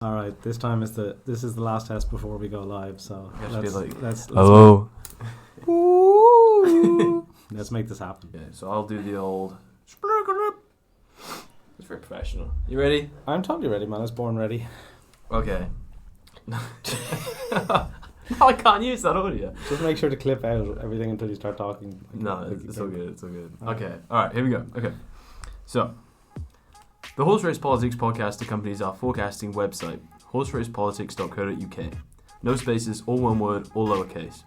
All right, this is the last test before we go live. So let's hello. Let's make this happen. Yeah, so I'll do the old. It's very professional. You ready? I'm totally ready, man. I was born ready. Okay. No, I can't use that audio. Just make sure to clip out everything until you start talking. No, it's all good. It's all good. Okay. All right. Here we go. Okay. So, the Horse Race Politics podcast accompanies our forecasting website, horseracepolitics.co.uk. No spaces, all one word, all lowercase.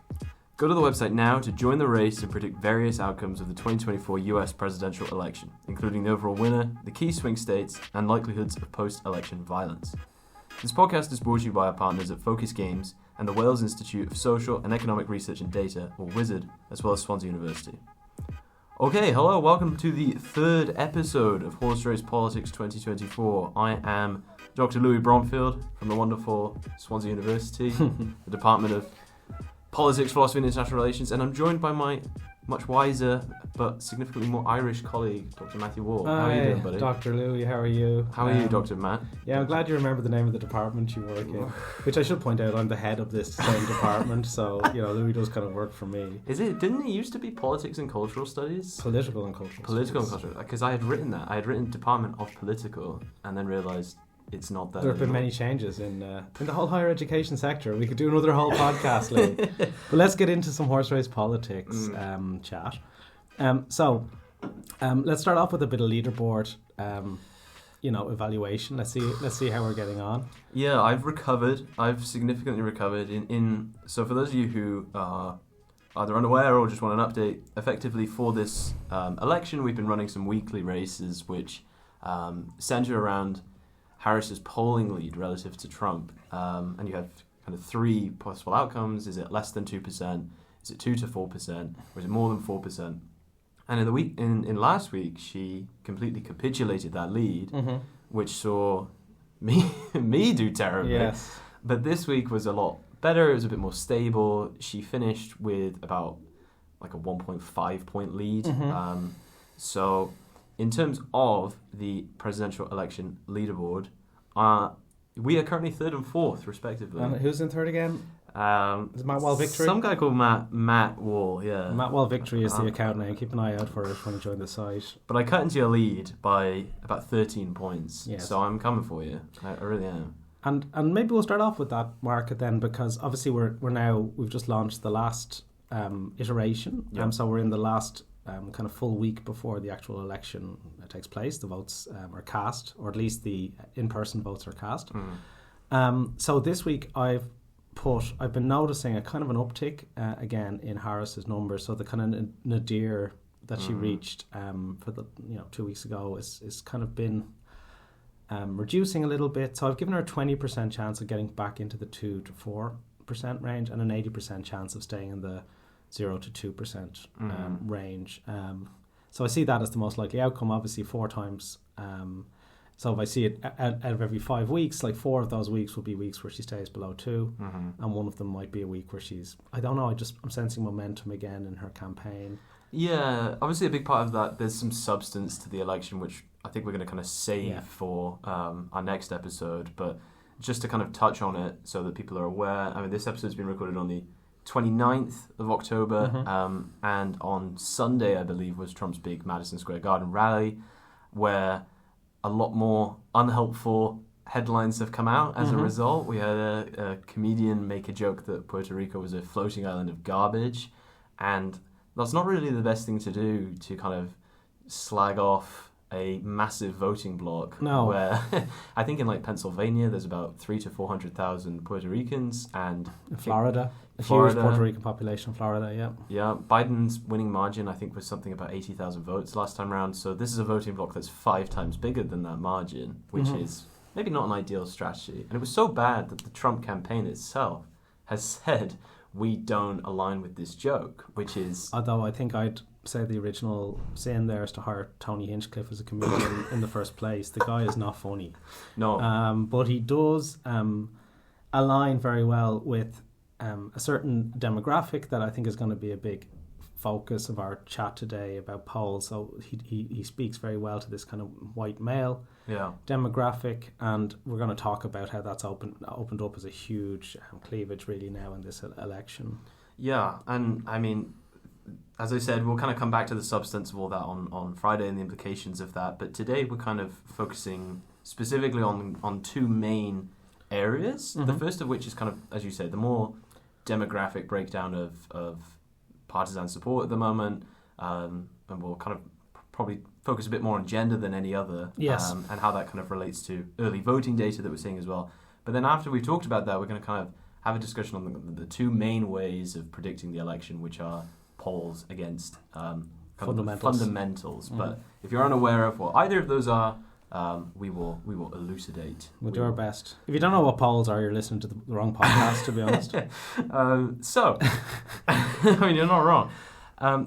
Go to the website now to join the race and predict various outcomes of the 2024 US presidential election, including the overall winner, the key swing states, and likelihoods of post-election violence. This podcast is brought to you by our partners at Focus Games and the Wales Institute of Social and Economic Research and Data, or WIZARD, as well as Swansea University. Okay, hello, welcome to the third episode of Horse Race Politics 2024. I am Dr. Louis Bromfield from the wonderful Swansea University, the Department of Politics, Philosophy and International Relations, and I'm joined by my much wiser but significantly more Irish colleague, Dr. Matthew Wall. How are you doing, buddy? Dr. Louis, how are you? How are you, Dr. Matt? Yeah, I'm glad you remember the name of the department you work in, which I should point out, I'm the head of this same department, so, Louis does kind of work for me. Didn't it used to be Politics and Cultural Studies? Political and Cultural Political and Cultural, because I had written that. I had written Department of Political, and then realised it's not that. There have been many changes in the whole higher education sector. We could do another whole podcast, Lee. But let's get into some horse race politics chat. So let's start off with a bit of leaderboard, evaluation. Let's see how we're getting on. Yeah, I've recovered. I've significantly recovered. So for those of you who are either unaware or just want an update, effectively for this election, we've been running some weekly races which centre around Harris's polling lead relative to Trump, and you have kind of three possible outcomes. Is it less than 2%? Is it 2 to 4%? Or is it more than 4%? And in last week, she completely capitulated that lead, which saw me do terribly. Yes. But this week was a lot better. It was a bit more stable. She finished with about like a 1.5 point lead. So in terms of the presidential election leaderboard, we are currently third and fourth, respectively. And who's in third again? Is it Matt Wall Victory? Some guy called Matt Wall, yeah. Matt Wall Victory is the account name. Keep an eye out for it when you join the site. But I cut into your lead by about 13 points, yes. So I'm coming for you. I really am. And maybe we'll start off with that market then, because obviously we've just launched the last iteration, so we're in the last kind of full week before the actual election takes place. The votes are cast, or at least the in-person votes are cast. So this week I've been noticing a kind of an uptick again in Harris's numbers. So the kind of nadir that she reached for the 2 weeks ago is kind of been reducing a little bit. So I've given her a 20% chance of getting back into the 2 to 4% range, and an 80% chance of staying in the 0 to 2% range. So I see that as the most likely outcome, obviously 4 times. So if I see it out of every 5 weeks, like 4 of those weeks will be weeks where she stays below 2, and one of them might be a week where I don't know, I'm sensing momentum again in her campaign. Yeah, obviously a big part of that, there's some substance to the election, which I think we're going to kind of save for our next episode. But just to kind of touch on it so that people are aware, I mean, this episode's been recorded on the 29th of October, and on Sunday, I believe, was Trump's big Madison Square Garden rally, where a lot more unhelpful headlines have come out as a result. We had a comedian make a joke that Puerto Rico was a floating island of garbage, and that's not really the best thing to do, to kind of slag off a massive voting bloc. No. Where I think in like Pennsylvania there's about 300,000 to 400,000 Puerto Ricans, and Florida, a huge Puerto Rican population in Florida. Yeah, Biden's winning margin I think was something about 80,000 votes last time round. So this is a voting bloc that's 5 times bigger than that margin, which is maybe not an ideal strategy. And it was so bad that the Trump campaign itself has said we don't align with this joke, which is... Although I think I'd say the original sin there is to hire Tony Hinchcliffe as a comedian in the first place. The guy is not funny. No. But he does align very well with a certain demographic that I think is going to be a big focus of our chat today about polls. So he speaks very well to this kind of white male demographic, and we're going to talk about how that's opened up as a huge cleavage really now in this election. Yeah, and I mean, as I said, we'll kind of come back to the substance of all that on Friday and the implications of that. But today we're kind of focusing specifically on two main areas. The first of which is kind of, as you said, the more demographic breakdown of partisan support at the moment. And we'll kind of probably focus a bit more on gender than any other. Yes. And how that kind of relates to early voting data that we're seeing as well. But then after we've talked about that, we're going to kind of have a discussion on the two main ways of predicting the election, which are polls against fundamentals. But if you're unaware of what either of those are, we will elucidate. We'll do our best. If you don't know what polls are, you're listening to the wrong podcast, to be honest. So, I mean, you're not wrong.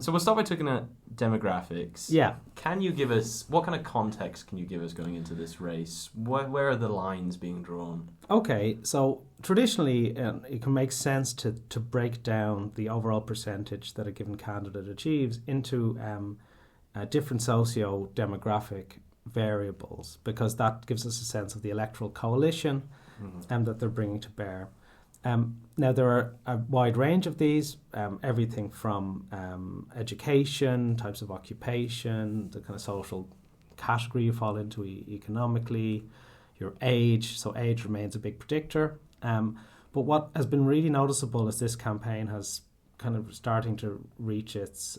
So we'll start by looking at demographics. Yeah. Can you give us, what kind of context can you give us going into this race? Where are the lines being drawn? Okay, so traditionally it can make sense to break down the overall percentage that a given candidate achieves into different socio-demographic variables, because that gives us a sense of the electoral coalition that they're bringing to bear. Now, there are a wide range of these, everything from education, types of occupation, the kind of social category you fall into economically, your age. So age remains a big predictor. But what has been really noticeable as this campaign has kind of starting to reach its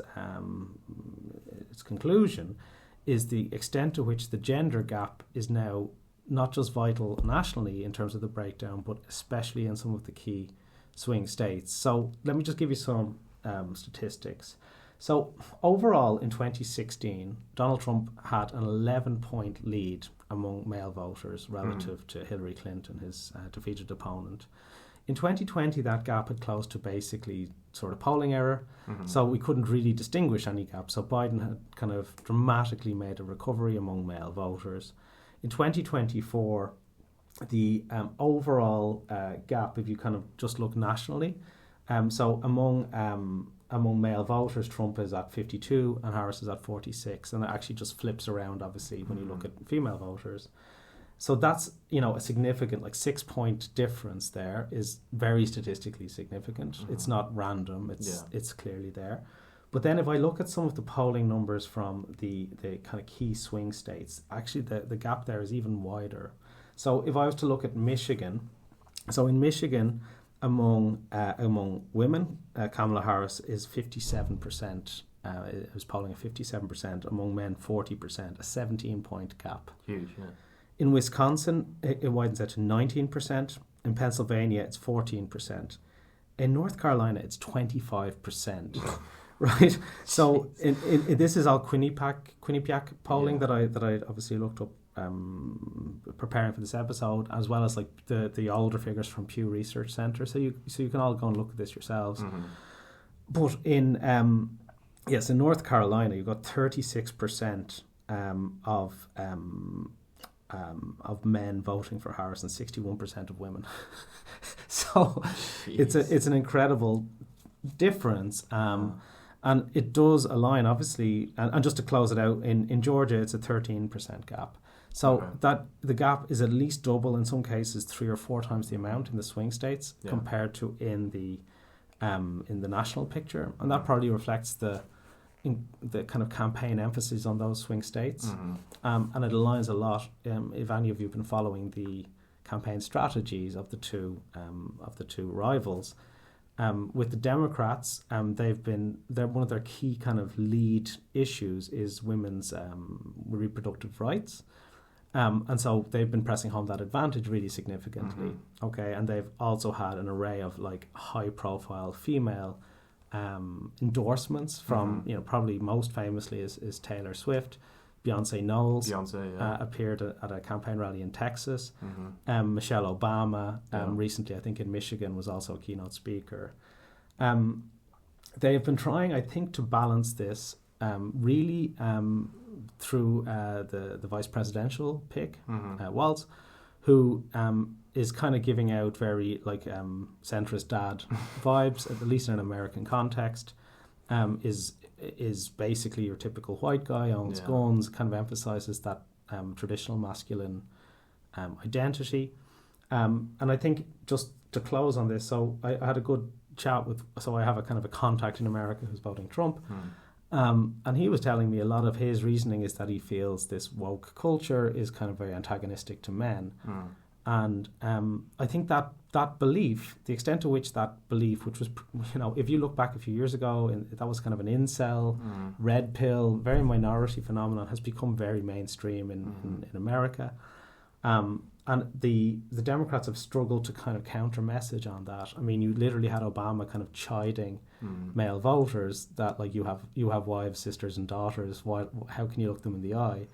conclusion is the extent to which the gender gap is now not just vital nationally in terms of the breakdown, but especially in some of the key swing states. So let me just give you some statistics. So overall in 2016, Donald Trump had an 11-point lead among male voters relative to Hillary Clinton, his defeated opponent. In 2020, that gap had closed to basically sort of polling error, so we couldn't really distinguish any gap. So Biden had kind of dramatically made a recovery among male voters. In 2024, the overall gap, if you kind of just look nationally, so among male voters, Trump is at 52 and Harris is at 46, and it actually just flips around, obviously, when you look at female voters. So that's, a significant, 6-point difference there is very statistically significant. It's not random, it's clearly there. But then if I look at some of the polling numbers from the kind of key swing states, actually the gap there is even wider. So if I was to look at Michigan, so in Michigan, among women, Kamala Harris is 57%. It was polling at 57%. Among men, 40%, a 17-point gap. Huge, yeah. In Wisconsin, it widens out to 19%. In Pennsylvania, it's 14%. In North Carolina, it's 25%. Right, so in this is all Quinnipiac polling that I obviously looked up preparing for this episode, as well as the older figures from Pew Research Center. So you can all go and look at this yourselves. But in North Carolina, you've got 36% of men voting for Harris and 61% of women. So it's an incredible difference. And it does align, obviously, and just to close it out, in Georgia, it's a 13% gap. So that the gap is at least double, in some cases 3 or 4 times the amount in the swing states compared to in the national picture, and that probably reflects the kind of campaign emphasis on those swing states, and it aligns a lot. If any of you have been following the campaign strategies of the two rivals. With the Democrats, one of their key kind of lead issues is women's reproductive rights, and so they've been pressing home that advantage really significantly. Okay, and they've also had an array of high-profile female endorsements from probably most famously is Taylor Swift. Beyonce Knowles appeared at a campaign rally in Texas. Michelle Obama recently, I think in Michigan, was also a keynote speaker. They have been trying, I think, to balance this really through the vice presidential pick, Walz, who is kind of giving out very centrist dad vibes, at least in an American context. is basically your typical white guy, owns guns, kind of emphasises that traditional masculine identity. And I think just to close on this, so I had a good chat so I have a kind of a contact in America who's voting Trump. And he was telling me a lot of his reasoning is that he feels this woke culture is kind of very antagonistic to men. And I think that belief, the extent to which that belief, which was, if you look back a few years ago, that was kind of an incel, red pill, very minority phenomenon, has become very mainstream in America. And the Democrats have struggled to kind of counter message on that. I mean, you literally had Obama kind of chiding male voters that, like, you have wives, sisters, and daughters. How can you look them in the eye?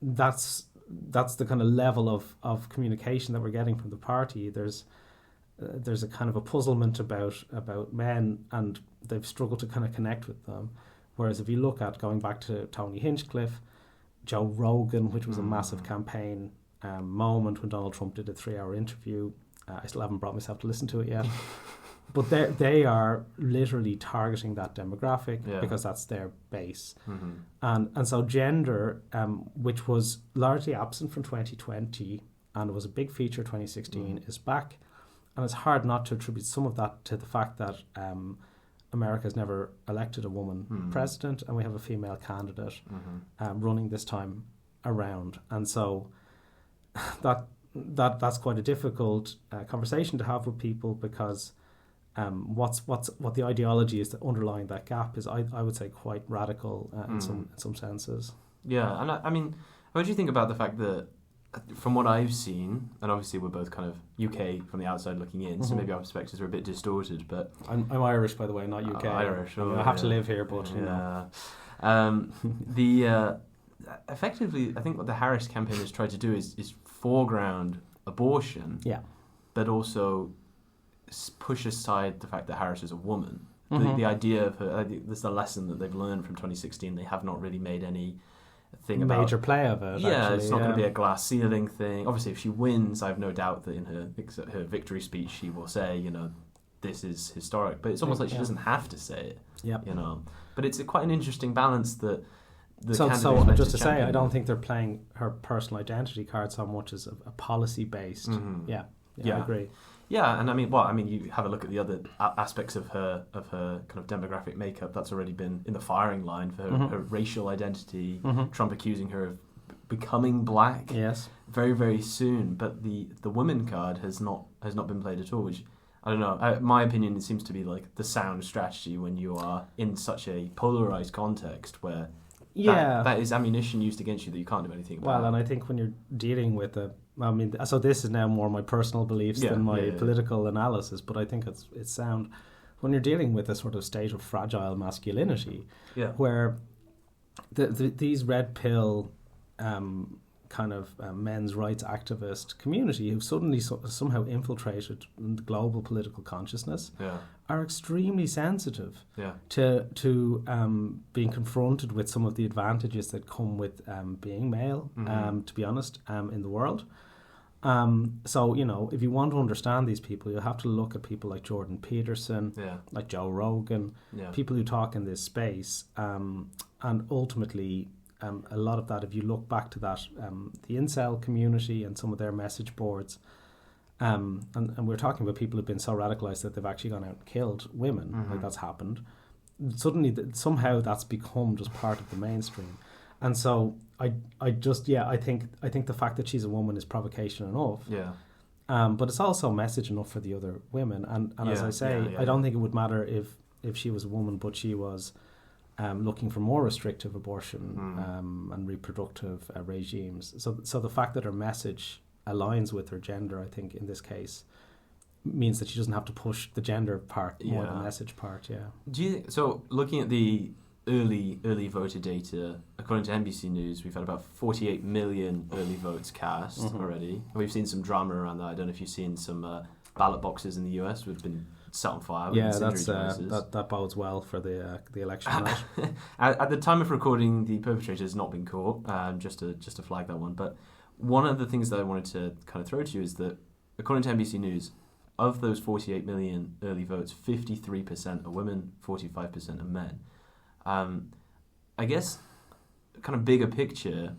That's the kind of level of communication that we're getting from the party. There's a kind of a puzzlement about men, and they've struggled to kind of connect with them. Whereas if you look at going back to Tony Hinchcliffe, Joe Rogan, which was a massive campaign moment when Donald Trump did a 3-hour interview. I still haven't brought myself to listen to it yet. But they are literally targeting that demographic because that's their base. And so gender, which was largely absent from 2020 and was a big feature 2016, is back. And it's hard not to attribute some of that to the fact that America's never elected a woman president, and we have a female candidate running this time around. And so that's quite a difficult conversation to have with people, because what the ideology is that underlying that gap is, I would say, quite radical in some senses. Yeah, and I mean, what do you think about the fact that, from what I've seen, and obviously we're both kind of UK from the outside looking in, so maybe our perspectives are a bit distorted, but I'm Irish, by the way, not UK. Irish. I have to live here, but effectively, I think what the Harris campaign has tried to do is foreground abortion, but also push aside the fact that Harris is a woman. The idea of her, this is a lesson that they've learned from 2016. They have not really made any thing about major play of it. Yeah, actually, it's not going to be a glass ceiling thing. Obviously, if she wins, I have no doubt that in her victory speech she will say, this is historic. But it's almost like she doesn't have to say it. But it's quite an interesting balance that. So just to say, I don't think they're playing her personal identity card so much as a policy based. I agree. Yeah, and I mean, you have a look at the other aspects of her kind of demographic makeup. That's already been in the firing line for her racial identity. Trump accusing her of becoming black. Yes, very, very soon. But the women card has not been played at all. Which, I don't know. My opinion, it seems to be like the sound strategy when you are in such a polarized context where. That is ammunition used against you that you can't do anything about. Well, and I think when you're dealing with so this is now more my personal beliefs than my political analysis, but I think it's sound. When you're dealing with a sort of state of fragile masculinity, where these red pill kind of men's rights activist community who've suddenly somehow infiltrated the global political consciousness are extremely sensitive to being confronted with some of the advantages that come with being male, to be honest, in the world. So, if you want to understand these people, you have to look at people like Jordan Peterson, like Joe Rogan, people who talk in this space, and ultimately a lot of that, if you look back to that, the incel community and some of their message boards, and we're talking about people who've been so radicalized that they've actually gone out and killed women, like that's happened. Suddenly, somehow that's become just part of the mainstream. And so I think the fact that she's a woman is provocation enough. But it's also message enough for the other women. And as I say, I don't think it would matter if she was a woman, but she was looking for more restrictive abortion and reproductive regimes. So the fact that her message aligns with her gender, I think in this case, means that she doesn't have to push the gender part more than the message part. So looking at the early voter data, according to NBC News, we've had about 48 million early votes cast already. We've seen some drama around that. I don't know if you've seen some ballot boxes in the US would have been set on fire. That bodes well for the election night. At the time of recording, the perpetrator has not been caught. Just to flag that one. But one of the things that I wanted to kind of throw to you is that, according to NBC News, of those 48 million early votes, 53% are women, 45% are men. I guess, kind of bigger picture,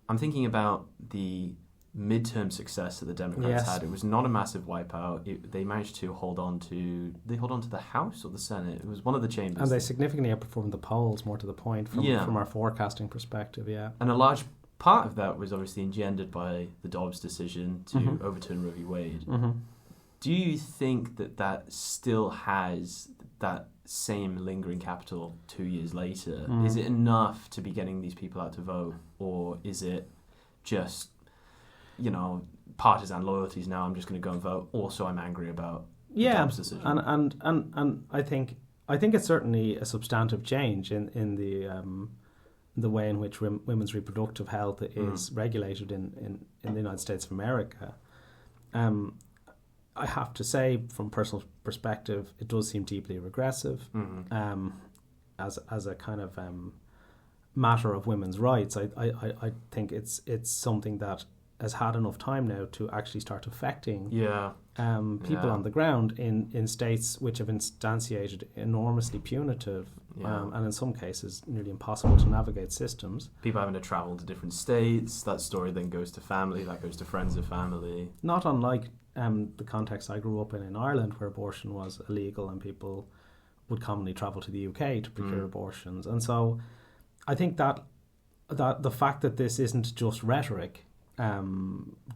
I'm thinking about the midterm success that the Democrats had. It was not a massive wipeout. They managed to hold on to the House or the Senate. It was one of the chambers. And they significantly outperformed the polls, more to the point, from our forecasting perspective, And a large part of that was obviously engendered by the Dobbs decision to overturn Roe v. Wade. Do you think that still has that same lingering capital 2 years later? Is it enough to be getting these people out to vote, or is it just, partisan loyalties now? I'm just going to go and vote. Also, I'm angry about the Dobbs decision. And I think it's certainly a substantive change in the way in which women's reproductive health is regulated in the United States of America. I have to say, from personal perspective, it does seem deeply regressive. As a kind of matter of women's rights, I think it's something that has had enough time now to actually start affecting people on the ground in states which have instantiated enormously punitive and in some cases nearly impossible to navigate systems. People having to travel to different states. That story then goes to family, that goes to friends of family. Not unlike the context I grew up in Ireland, where abortion was illegal and people would commonly travel to the UK to procure abortions. And so I think that the fact that this isn't just rhetoric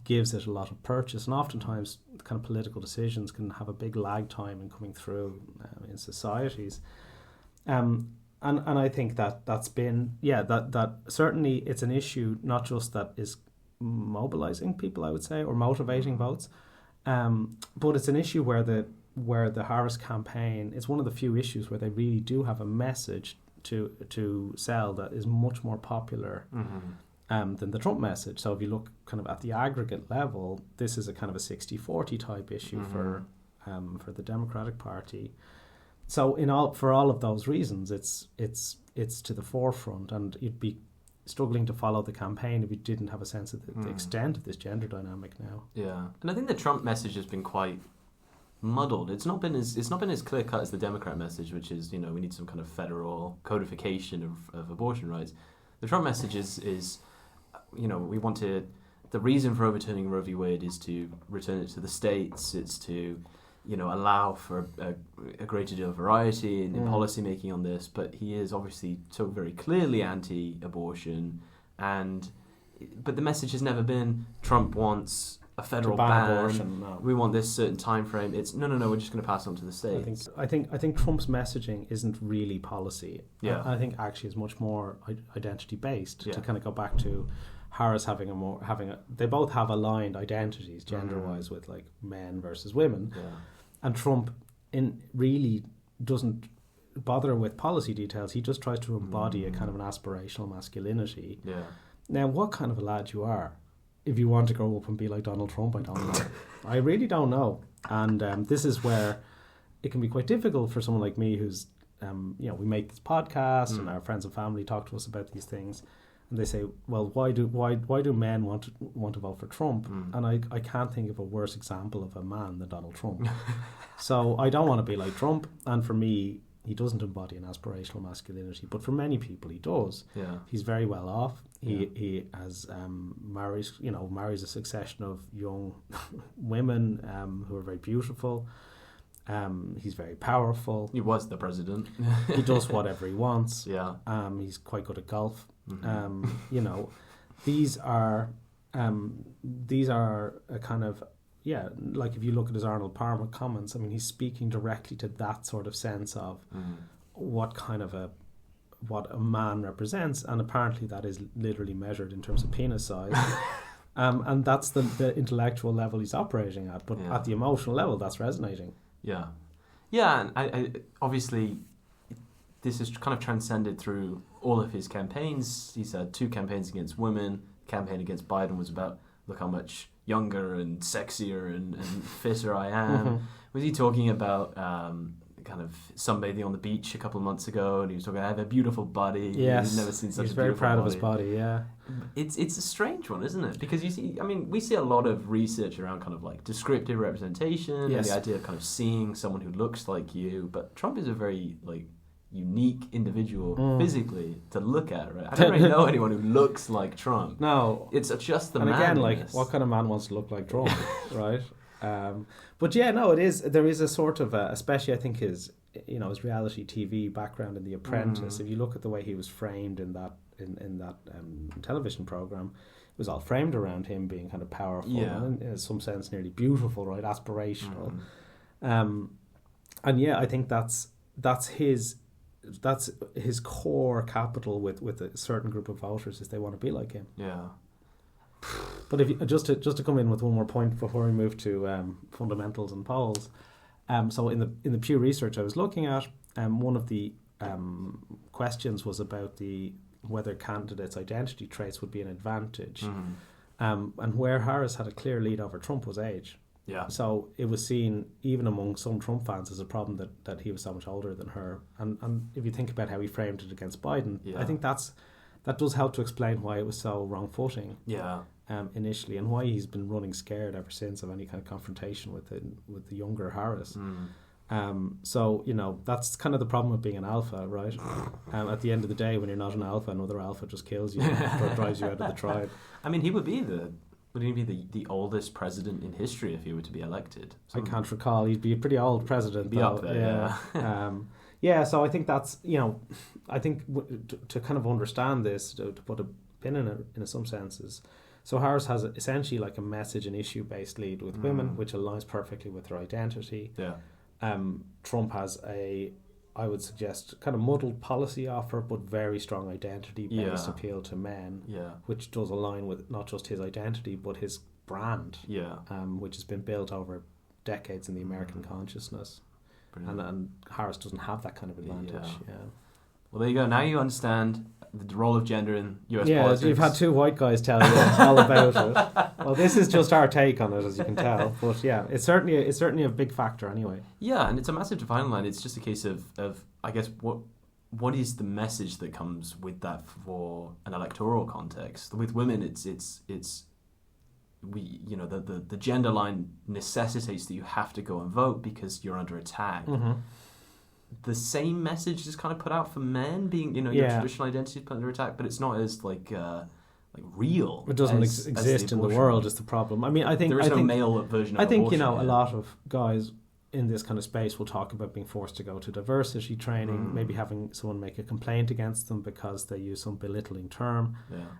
gives it a lot of purchase, and oftentimes kind of political decisions can have a big lag time in coming through in societies. And I think that's been that certainly it's an issue not just that is mobilizing people, I would say, or motivating votes, but it's an issue where the Harris campaign is one of the few issues where they really do have a message to sell that is much more popular than the Trump message. So if you look kind of at the aggregate level, this is a kind of a 60-40 type issue for the Democratic Party. So for all of those reasons, it's to the forefront, and you'd be struggling to follow the campaign if you didn't have a sense of the extent of this gender dynamic now. Yeah, and I think the Trump message has been quite muddled. It's not been as clear cut as the Democrat message, which is we need some kind of federal codification of abortion rights. The Trump message is we want to. The reason for overturning Roe v. Wade is to return it to the states. It's to allow for a greater deal of variety in policy making on this. But he is obviously so very clearly anti-abortion, but the message has never been Trump wants a federal ban. Abortion, no. We want this certain time frame. It's no. We're just going to pass it on to the states. I think Trump's messaging isn't really policy. Yeah. I think actually it's much more identity based. To kind of go back to Harris they both have aligned identities gender wise with like men versus women, and Trump really doesn't bother with policy details. He just tries to embody a kind of an aspirational masculinity. Yeah. Now, what kind of a lad you are, if you want to grow up and be like Donald Trump, I don't know. I really don't know. And this is where it can be quite difficult for someone like me who's, we make this podcast and our friends and family talk to us about these things. And they say, well, why do men want to vote for Trump? And I can't think of a worse example of a man than Donald Trump. So I don't want to be like Trump. And for me, he doesn't embody an aspirational masculinity. But for many people, he does. Yeah. He's very well off. He has marries a succession of young women who are very beautiful. He's very powerful. He was the president. He does whatever he wants. Yeah. He's quite good at golf. These are a kind of like if you look at his Arnold Palmer comments, I mean, he's speaking directly to that sort of sense of what a man represents, and apparently that is literally measured in terms of penis size. And that's the intellectual level he's operating at, but at the emotional level, that's resonating. Yeah, and I obviously this is kind of transcended through all of his campaigns. He's had 2 campaigns against women. The campaign against Biden was about, look how much younger and sexier and fitter I am. Was he talking about kind kind of sunbathing on the beach a couple of months ago, and he was talking, I have a beautiful body. Yes, He's never seen such he's a very beautiful proud body. of his body. Yeah, It's a strange one, isn't it? Because we see a lot of research around kind of like descriptive representation and the idea of kind of seeing someone who looks like you. But Trump is a very like unique individual physically to look at, right? I don't really know anyone who looks like Trump. No, it's just the man. And again, like, this. what kind of man wants to look like Trump, right? But yeah, no, it is. There is a sort of, especially I think his reality TV background in The Apprentice. If you look at the way he was framed in that television program, it was all framed around him being kind of powerful and in some sense nearly beautiful, right? Aspirational. And yeah, I think that's his core capital with a certain group of voters is they want to be like him. Yeah. But if you, just to come in with one more point before we move to fundamentals and polls, so in the Pew Research I was looking at, one of the questions was about whether candidates' identity traits would be an advantage, and where Harris had a clear lead over Trump was age. Yeah. So it was seen even among some Trump fans as a problem that he was so much older than her, and if you think about how he framed it against Biden, I think that does help to explain why it was so wrong-footing. Yeah. Initially, and why he's been running scared ever since of any kind of confrontation with the younger Harris. So that's kind of the problem with being an alpha, right? At the end of the day, when you're not an alpha, another alpha just kills you or drives you out of the tribe. I mean, would he be the oldest president in history if he were to be elected? I can't recall. He'd be a pretty old president. He'd be up there, yeah. So I think that's I think to kind of understand this, to put a pin in it in some senses. So Harris has essentially like a message and issue-based lead with women, which aligns perfectly with her identity. Yeah. Trump has I would suggest, kind of muddled policy offer, but very strong identity-based appeal to men, which does align with not just his identity, but his brand, which has been built over decades in the American consciousness. And Harris doesn't have that kind of advantage. Yeah. Well, there you go. Now you understand the role of gender in US politics. Yeah, so you've had two white guys tell you all about it. Well, this is just our take on it, as you can tell. But yeah, it's certainly a big factor anyway. Yeah, and it's a massive dividing line. It's just a case of I guess what is the message that comes with that for an electoral context. With women, it's the gender line necessitates that you have to go and vote because you're under attack. The same message is kind of put out for men, being your traditional identity is put under attack, but it's not as like real. It doesn't exist in the world. Is the problem. I mean, I think there is no male version of I think abortion, a lot of guys in this kind of space will talk about being forced to go to diversity training, maybe having someone make a complaint against them because they use some belittling term.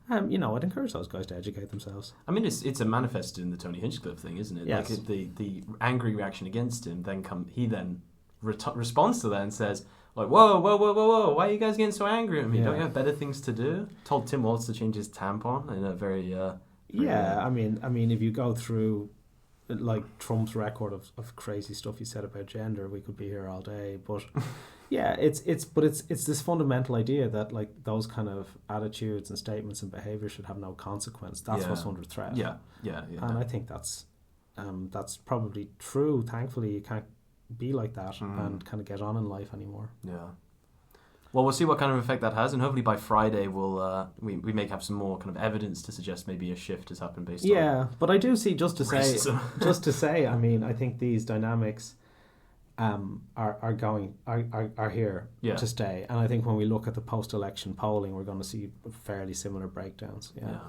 I'd encourage those guys to educate themselves. I mean, it's a manifested in the Tony Hinchcliffe thing, isn't it? Yes. Like the angry reaction against him, he responds to that and says, like, whoa, why are you guys getting so angry at me? Don't you have better things to do? Told Tim Walz to change his tampon in a very... I mean, if you go through like Trump's record of crazy stuff he said about gender, we could be here all day. But yeah, it's this fundamental idea that like those kind of attitudes and statements and behaviour should have no consequence. That's what's under threat. Yeah. And I think that's probably true. Thankfully, you can't be like that and kind of get on in life anymore. Yeah. Well, we'll see what kind of effect that has, and hopefully by Friday we'll we may have some more kind of evidence to suggest maybe a shift has happened based on. Yeah, but I do see just to say, I mean, I think these dynamics are here to stay, and I think when we look at the post-election polling, we're going to see fairly similar breakdowns. Yeah.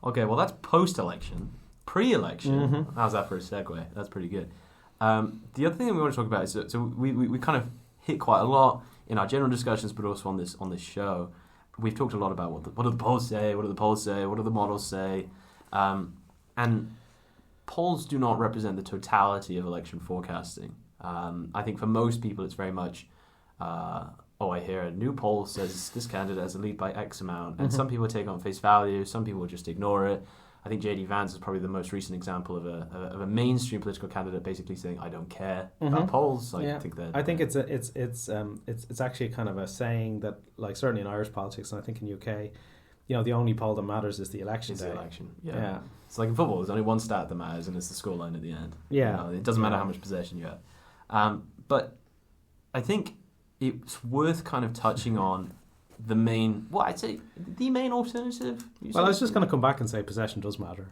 Okay, well that's post-election, pre-election. How's that for a segue? That's pretty good. The other thing that we want to talk about is so we kind of hit quite a lot in our general discussions, but also on this show. We've talked a lot about what do the polls say, what do the models say, and polls do not represent the totality of election forecasting. I think for most people it's very much, I hear a new poll says this candidate has a lead by X amount, and some people take it on face value, some people just ignore it. I think J.D. Vance is probably the most recent example of a mainstream political candidate basically saying, "I don't care about polls." I think it's actually kind of a saying that, like, certainly in Irish politics, and I think in UK, the only poll that matters is the election day. The election. Yeah. It's like in football. There's only one stat that matters, and it's the scoreline at the end. Yeah. It doesn't matter how much possession you have. But I think it's worth kind of touching on the main, I'd say the main alternative. Well, I was just going to come back and say possession does matter.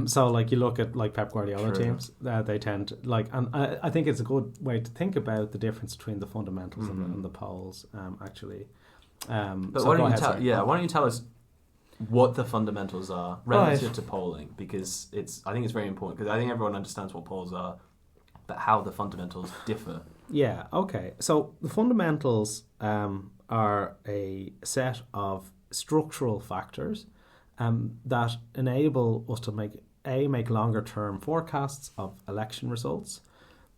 So like you look at like Pep Guardiola teams, they tend to, like, and I think it's a good way to think about the difference between the fundamentals and the poles, actually. But so why don't you tell us what the fundamentals are relative to polling, because I think it's very important, because I think everyone understands what polls are, but how the fundamentals differ. Yeah, okay. So the fundamentals are a set of structural factors that enable us to make longer term forecasts of election results,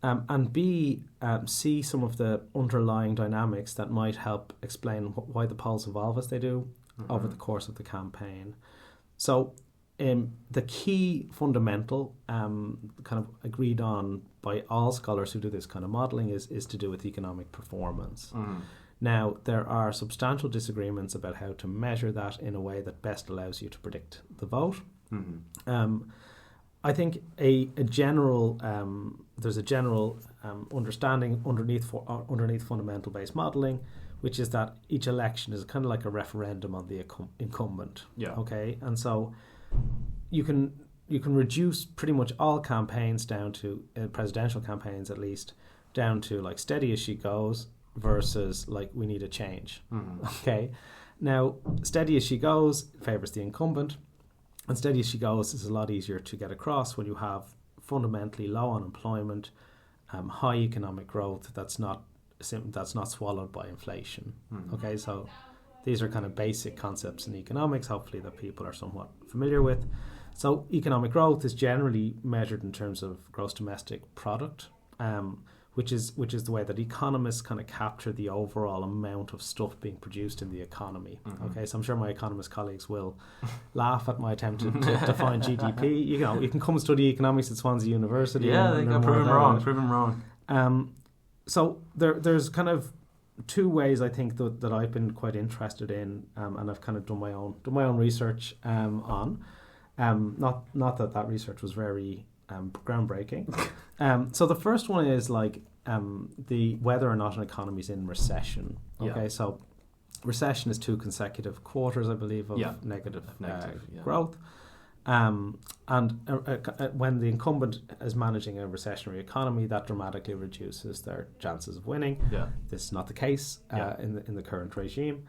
and B, see some of the underlying dynamics that might help explain why the polls evolve as they do over the course of the campaign. So the key fundamental kind of agreed on by all scholars who do this kind of modelling is to do with economic performance. Now, there are substantial disagreements about how to measure that in a way that best allows you to predict the vote. I think there's a general understanding underneath fundamental based modelling, which is that each election is kind of like a referendum on the incumbent. Yeah. Okay, and so you can reduce pretty much all campaigns down to presidential campaigns, at least, down to like steady as she goes versus like we need a change. Okay, now steady as she goes favours the incumbent, and steady as she goes is a lot easier to get across when you have fundamentally low unemployment, high economic growth that's not swallowed by inflation. Okay, so these are kind of basic concepts in economics, hopefully, that people are somewhat familiar with. So economic growth is generally measured in terms of gross domestic product, which is the way that economists kind of capture the overall amount of stuff being produced in the economy. Okay, so I'm sure my economist colleagues will laugh at my attempt to define GDP. You can come study economics at Swansea University. Yeah, they got proven wrong. So there's kind of two ways I think that I've been quite interested in, and I've kind of done my own research on. Not that research was very groundbreaking. So the first one is like the whether or not an economy is in recession. Okay, so recession is 2 consecutive quarters, I believe, of negative growth. And when the incumbent is managing a recessionary economy, that dramatically reduces their chances of winning. This is not the case in the current regime.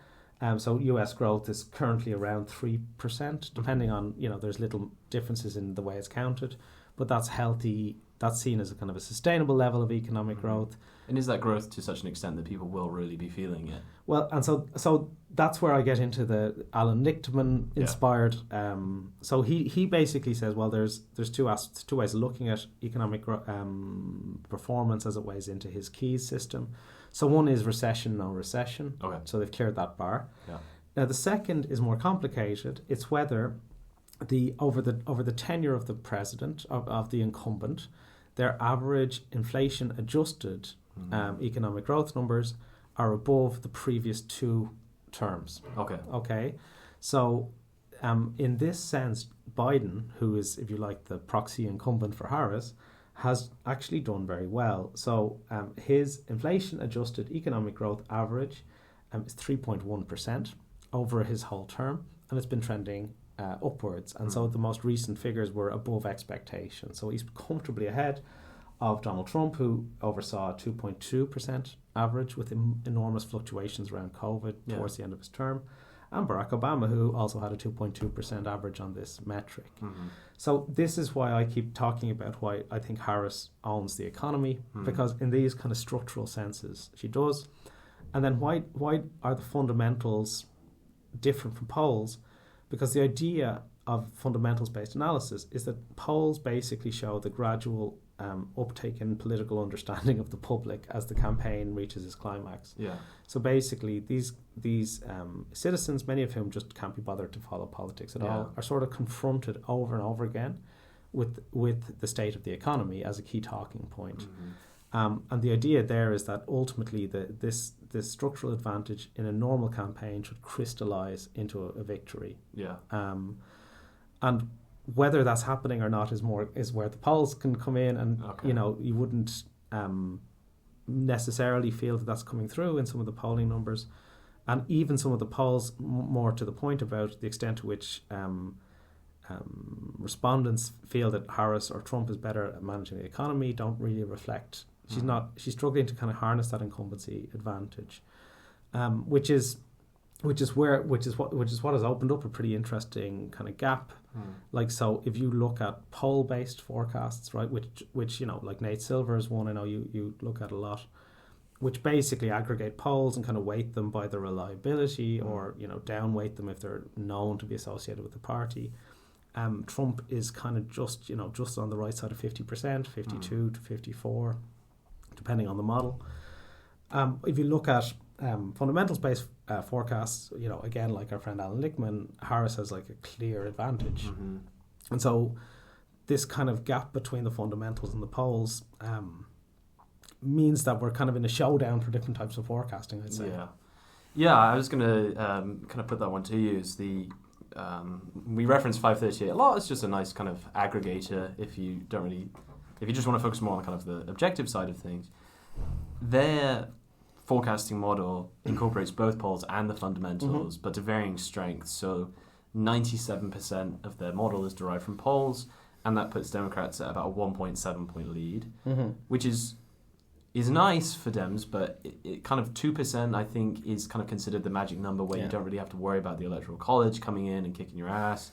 So US growth is currently around 3%, depending on, there's little differences in the way it's counted, but that's healthy. That's seen as a kind of a sustainable level of economic growth. And is that growth to such an extent that people will really be feeling it? Well, and so that's where I get into the Alan Lichtman inspired. So he basically says, well, there's two ways of looking at economic performance as it weighs into his Keyes system. So one is recession, no recession. Okay. So they've cleared that bar. Yeah. Now the second is more complicated. It's whether over the tenure of the president of the incumbent, their average inflation adjusted economic growth numbers are above the previous 2 terms. Okay. So in this sense, Biden, who is, if you like, the proxy incumbent for Harris, has actually done very well. So his inflation adjusted economic growth average is 3.1% over his whole term, and it's been trending upwards. And so the most recent figures were above expectation. So he's comfortably ahead of Donald Trump, who oversaw a 2.2% average with enormous fluctuations around COVID towards the end of his term, and Barack Obama, who also had a 2.2% average on this metric. So this is why I keep talking about why I think Harris owns the economy, because in these kind of structural senses she does. And then why are the fundamentals different from polls? Because the idea of fundamentals-based analysis is that polls basically show the gradual uptake in political understanding of the public as the campaign reaches its climax. So basically, these citizens, many of whom just can't be bothered to follow politics at all, are sort of confronted over and over again with the state of the economy as a key talking point. And the idea there is that ultimately this structural advantage in a normal campaign should crystallize into a victory. And whether that's happening or not is where the polls can come in, and you wouldn't necessarily feel that that's coming through in some of the polling numbers, and even some of the polls more to the point about the extent to which respondents feel that Harris or Trump is better at managing the economy don't really reflect. She's struggling to kind of harness that incumbency advantage, which is what has opened up a pretty interesting kind of gap. Like, so if you look at poll based forecasts, right, which like Nate Silver's one I know you look at a lot, which basically aggregate polls and kind of weight them by their reliability, or downweight them if they're known to be associated with the party. Trump is kind of just on the right side of 50%, 52 to 54, depending on the model. If you look at fundamentals-based forecasts, again, like our friend Alan Lichtman, Harris has like a clear advantage. And so this kind of gap between the fundamentals and the polls means that we're kind of in a showdown for different types of forecasting, I'd say. Yeah, I was going to kind of put that one to you. Is we reference 538 a lot. It's just a nice kind of aggregator if you just want to focus more on kind of the objective side of things. Their forecasting model incorporates both polls and the fundamentals, but to varying strengths. So 97% of their model is derived from polls, and that puts Democrats at about a 1.7 point lead, which is nice for Dems, but it kind of 2%, I think, is kind of considered the magic number where you don't really have to worry about the Electoral College coming in and kicking your ass.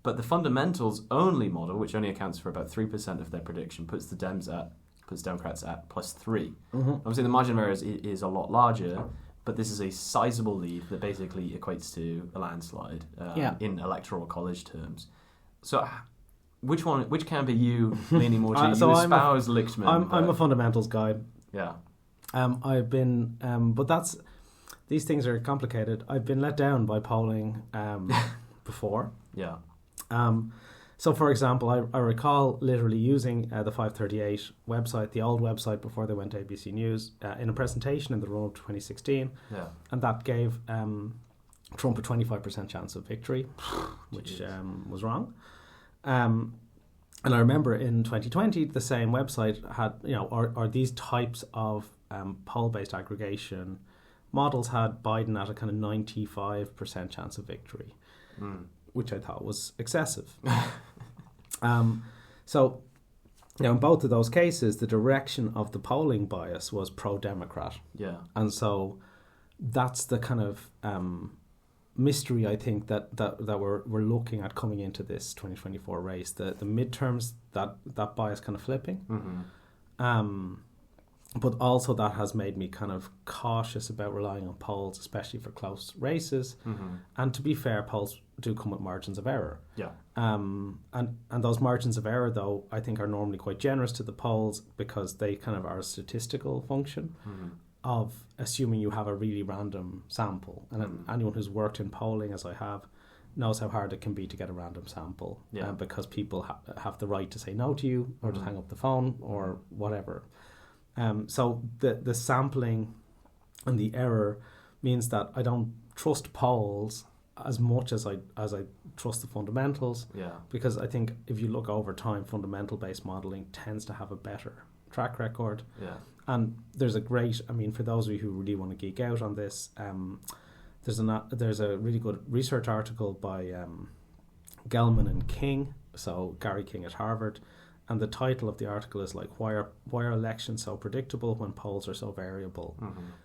But the fundamentals only model, which only accounts for about 3% of their prediction, puts Democrats at +3. Obviously, the margin of error is a lot larger, but this is a sizable lead that basically equates to a landslide in Electoral College terms. So, which camp are you leaning more to? You espouse Lichtman. I'm a fundamentals guy. Yeah. I've been, but these things are complicated. I've been let down by polling before. Yeah. So, for example, I recall literally using the 538 website, the old website before they went to ABC News, in a presentation in the run of 2016. Yeah. And that gave Trump a 25% chance of victory, which was wrong. And I remember in 2020, the same website had, or these types of poll-based aggregation models had Biden at a kind of 95% chance of victory, which I thought was excessive. So, in both of those cases, the direction of the polling bias was pro-Democrat. Yeah. And so that's the kind of mystery, I think, that we're looking at coming into this 2024 race. The midterms, that bias kind of flipping. But also that has made me kind of cautious about relying on polls, especially for close races. And to be fair, polls do come with margins of error. Yeah. And those margins of error, though, I think are normally quite generous to the polls because they kind of are a statistical function of assuming you have a really random sample. And anyone who's worked in polling, as I have, knows how hard it can be to get a random sample. Because people have the right to say no to you or to hang up the phone or whatever. So the sampling and the error means that I don't trust polls as much as I trust the fundamentals. Yeah. Because I think if you look over time, fundamental based modelling tends to have a better track record. Yeah. And there's for those of you who really want to geek out on this, there's a really good research article by Gelman and King, so Gary King at Harvard. And the title of the article is like, why are elections so predictable when polls are so variable?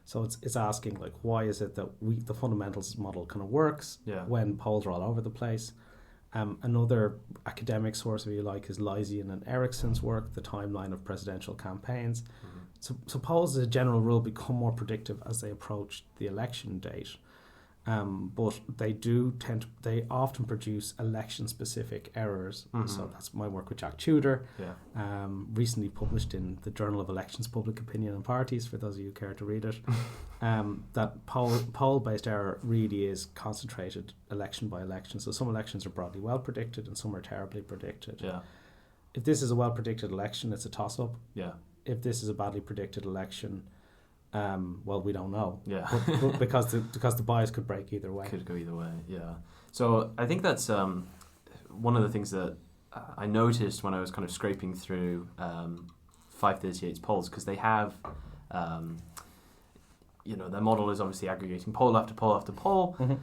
So it's asking like, why is it that the fundamentals model kind of works when polls are all over the place? Another academic source, if you like, is Lysian and Erickson's work, The Timeline of Presidential Campaigns. So polls, as a general rule, become more predictive as they approach the election date. But they often produce election-specific errors. So that's my work with Jack Tudor, recently published in the Journal of Elections, Public Opinion and Parties, for those of you who care to read it. That poll-based error really is concentrated election by election. So some elections are broadly well predicted and some are terribly predicted. Yeah. If this is a well-predicted election, it's a toss-up. Yeah. If this is a badly predicted election, well, we don't know. Yeah. but because the bias could break either way. Could go either way, yeah. So I think that's one of the things that I noticed when I was kind of scraping through 538's polls, because they have their model is obviously aggregating poll after poll after poll. Mm-hmm.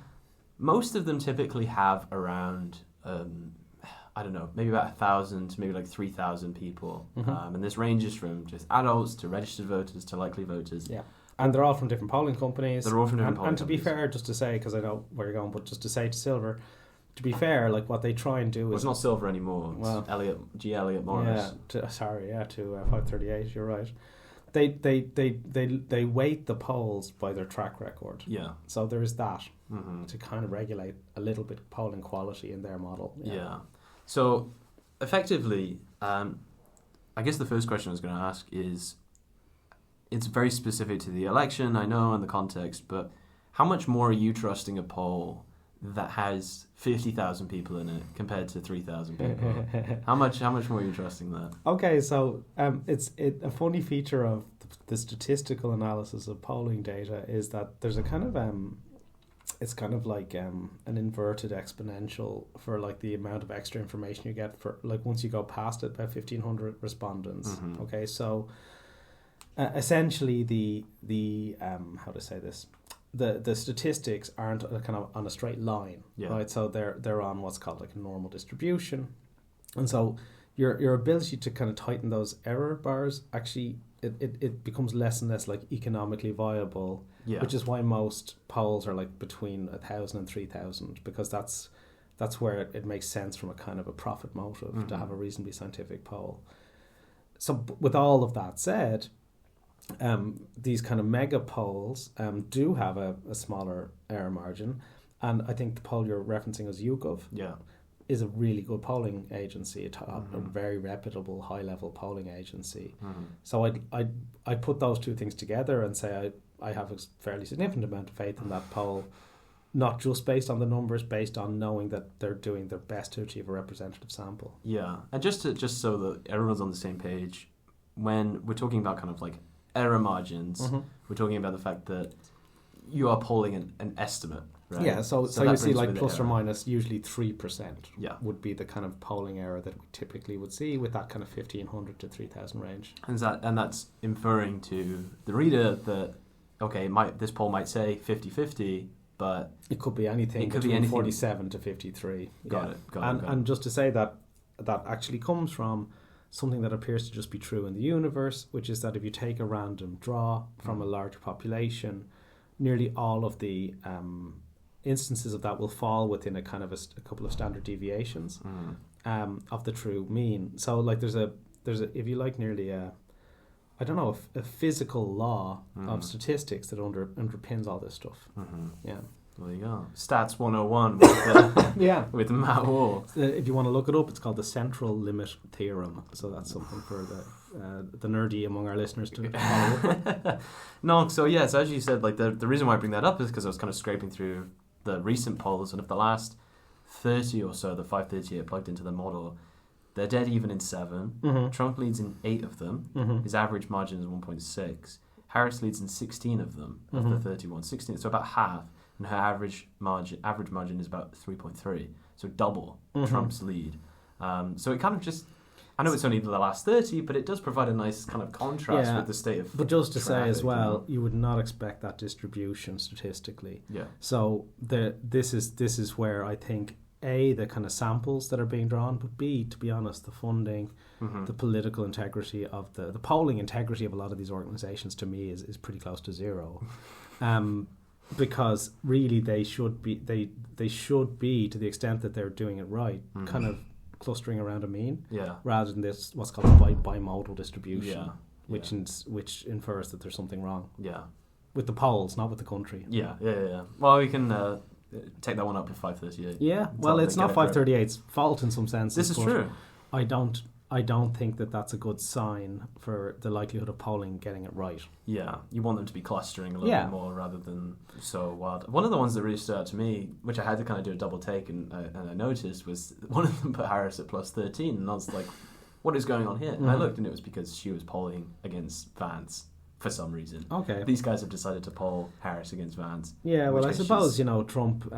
Most of them typically have around, I don't know, maybe about 1,000 to maybe like 3,000 people. Mm-hmm. And this ranges from just adults to registered voters to likely voters. Yeah. And they're all from different polling companies. They're all from different polling companies. And to be companies. fair, just to say, because I know where you're going, but just to say to Silver, to be fair, like what they try and do Well, is... it's not Silver anymore. It's Elliot Morris. Yeah, to 538, you're right. They weight the polls by their track record. Yeah. So there is that Mm-hmm. to kind of regulate a little bit polling quality in their model. Yeah. So, effectively, I guess the first question I was going to ask is, it's very specific to the election, I know, and the context, but how much more are you trusting a poll that has 50,000 people in it compared to 3,000 people? How much more are you trusting that? Okay, so it's a funny feature of the statistical analysis of polling data is that there's a kind of it's kind of like an inverted exponential for like the amount of extra information you get for like once you go past it, about 1,500 respondents. Mm-hmm. Okay, so essentially the how to say this, the statistics aren't kind of on a straight line, right? So they're on what's called like a normal distribution, and so your ability to kind of tighten those error bars actually it becomes less and less like economically viable. Yeah. Which is why most polls are like between 1,000 and 3,000, because that's where it makes sense from a kind of a profit motive to have a reasonably scientific poll. So with all of that said, these kind of mega polls do have a smaller error margin, and I think the poll you're referencing as YouGov is a really good polling agency, a very reputable, high-level polling agency. Mm-hmm. So I put those two things together and say I have a fairly significant amount of faith in that poll, not just based on the numbers, based on knowing that they're doing their best to achieve a representative sample. Yeah, and just so that everyone's on the same page, when we're talking about kind of like error margins, we're talking about the fact that you are polling an estimate, right? Yeah, so you see like plus or minus usually 3% would be the kind of polling error that we typically would see with that kind of 1,500 to 3,000 range. And that's inferring to the reader that, okay, this poll might say 50-50, but it could be anything between 47 to 53. Got it. And just to say that actually comes from something that appears to just be true in the universe, which is that if you take a random draw from a larger population, nearly all of the instances of that will fall within a kind of a couple of standard deviations of the true mean. So like there's a if you like nearly a physical law of statistics that underpins all this stuff. Yeah. There you go. Stats 101 with, with Matt Wall. If you want to look it up, it's called the central limit theorem. So that's something for the nerdy among our listeners to follow up. So as you said, like the reason why I bring that up is because I was kind of scraping through the recent polls, and of the last 30 or so, the 538 plugged into the model, they're dead even in 7. Trump leads in 8 of them. His average margin is 1.6. Harris leads in 16 of them of the 31. 16, so about half. And her average margin is about 3.3, so double Trump's lead. So it kind of just, I know it's only the last 30, but it does provide a nice kind of contrast with the state of. But just to say as well, you would not expect that distribution statistically. Yeah. So this is where I think A, the kind of samples that are being drawn, but B, to be honest, the funding, the political integrity of the polling integrity of a lot of these organizations to me is pretty close to zero. Because really they should be to the extent that they're doing it right, kind of clustering around a mean, rather than this what's called a bimodal distribution, which infers that there's something wrong. Yeah, with the polls, not with the country. Yeah. Well, we can take that one up with 538. Yeah, well, it's not 538's fault in some sense. This is true. I don't think that that's a good sign for the likelihood of polling getting it right. Yeah, you want them to be clustering a little bit more rather than so wild. One of the ones that really stood out to me, which I had to kind of do a double take and I noticed, was one of them put Harris at plus 13, and I was like, what is going on here? And I looked, and it was because she was polling against Vance for some reason. Okay. These guys have decided to poll Harris against Vance. Yeah, well, I suppose, Trump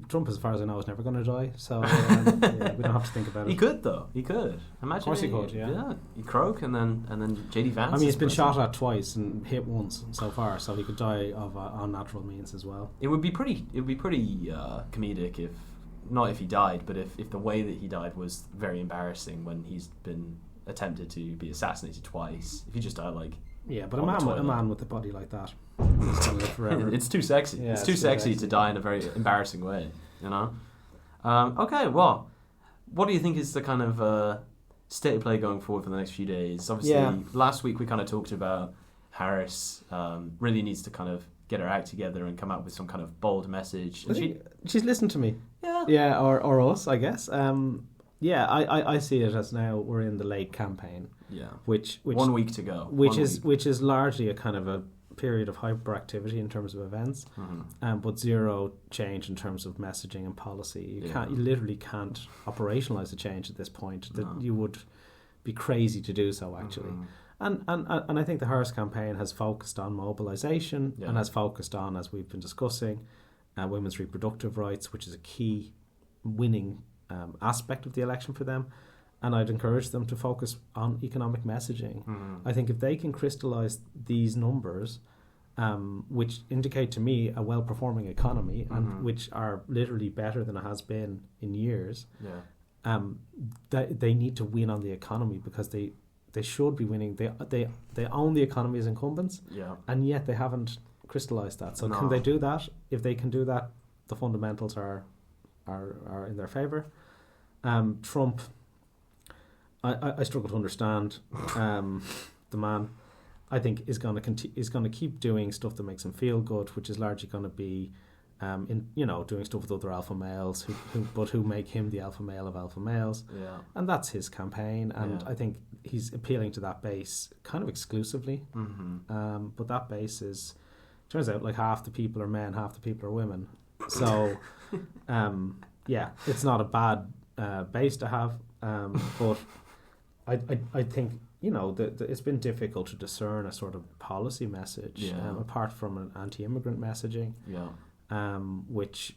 Trump, as far as I know, is never going to die. So we don't have to think about it. He could though. He could. Imagine. Of course he could. Yeah. He croak and then JD Vance. I mean, he's been shot at twice and hit once so far, so he could die of unnatural means as well. It would be pretty comedic if not if he died, but if the way that he died was very embarrassing when he's been attempted to be assassinated twice. If he just died like. Yeah, but a man with a body like that is going to live forever. It's too sexy. Yeah, it's too sexy to die in a very embarrassing way, you know? Okay, well, what do you think is the kind of state of play going forward for the next few days? Obviously, last week we kind of talked about Harris really needs to kind of get her act together and come out with some kind of bold message. And she's listened to me. Yeah, or us, I guess. I see it as now we're in the late campaign. Yeah, which 1 week to go. Which is largely a kind of a period of hyperactivity in terms of events, but zero change in terms of messaging and policy. You literally can't operationalize the change at this point. That you would be crazy to do so actually. And I think the Harris campaign has focused on mobilisation and has focused on, as we've been discussing, women's reproductive rights, which is a key winning aspect of the election for them. And I'd encourage them to focus on economic messaging. I think if they can crystallise these numbers, which indicate to me a well-performing economy and which are literally better than it has been in years, they need to win on the economy because they should be winning. They own the economy as incumbents, and yet they haven't crystallised that. So can they do that? If they can do that, the fundamentals are in their favour. Trump, I struggle to understand the man. I think is going to keep doing stuff that makes him feel good, which is largely going to be doing stuff with other alpha males who make him the alpha male of alpha males. And that's his campaign, and I think he's appealing to that base kind of exclusively. But that base turns out like half the people are men, half the people are women. So it's not a bad base to have, but I think it's been difficult to discern a sort of policy message apart from an anti-immigrant messaging, which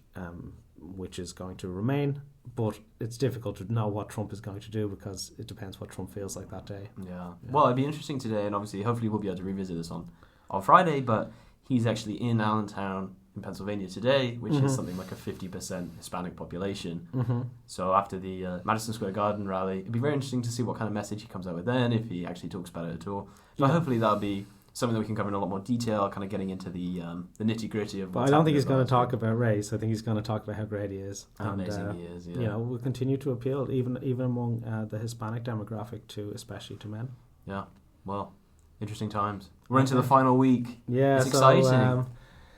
is going to remain. But it's difficult to know what Trump is going to do because it depends what Trump feels like that day. Well, it'd be interesting today, and obviously, hopefully, we'll be able to revisit this on Friday. But he's actually in Allentown in Pennsylvania today, which is something like a 50% Hispanic population. So after the Madison Square Garden rally, it'd be very interesting to see what kind of message he comes out with then, if he actually talks about it at all. But hopefully that'll be something that we can cover in a lot more detail, kind of getting into the nitty-gritty of what's But I don't think he's going to talk about race. I think he's going to talk about how great he is. How amazing he is, we'll continue to appeal, even among the Hispanic demographic, especially to men. Yeah, well, interesting times. We're into the final week. Yeah, it's exciting.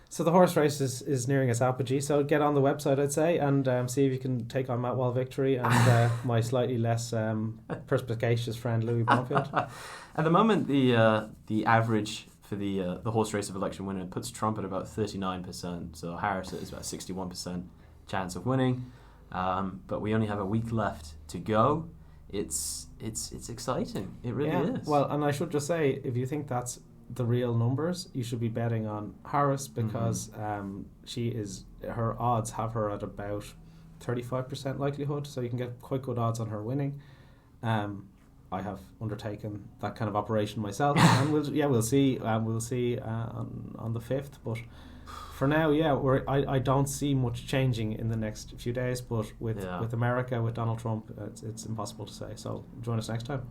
So the horse race is nearing its apogee. So get on the website, I'd say, and see if you can take on Matt Wall Victory and my slightly less perspicacious friend Louis Bromfield. At the moment, the average for the horse race of election winner puts Trump at about 39%. So Harris is about 61% chance of winning. But we only have a week left to go. It's exciting. It really is. Well, and I should just say, if you think that's the real numbers, you should be betting on Harris because her odds have her at about 35% likelihood, so you can get quite good odds on her winning. I have undertaken that kind of operation myself, and we'll see on the 5th. But for now, I don't see much changing in the next few days. But with America, with Donald Trump, it's impossible to say. So join us next time.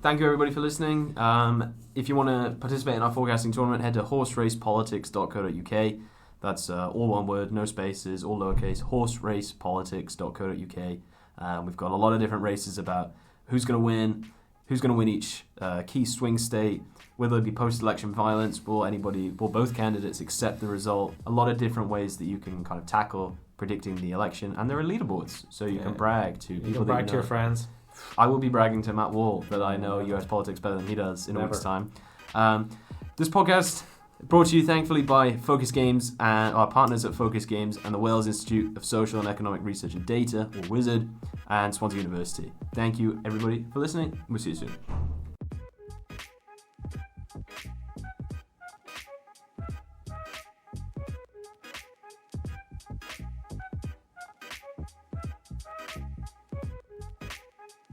Thank you, everybody, for listening. If you want to participate in our forecasting tournament, head to horseracepolitics.co.uk. That's all one word, no spaces, all lowercase, horseracepolitics.co.uk. We've got a lot of different races about who's going to win each key swing state, whether it be post-election violence, will both candidates accept the result. A lot of different ways that you can kind of tackle predicting the election, and there are leaderboards, so you can brag to people. You can brag to your friends. I will be bragging to Matt Wall that I know US politics better than he does in a week's time. This podcast brought to you thankfully by Focus Games and our partners at Focus Games and the Wales Institute of Social and Economic Research and Data, or WIZARD, and Swansea University. Thank you, everybody, for listening. We'll see you soon.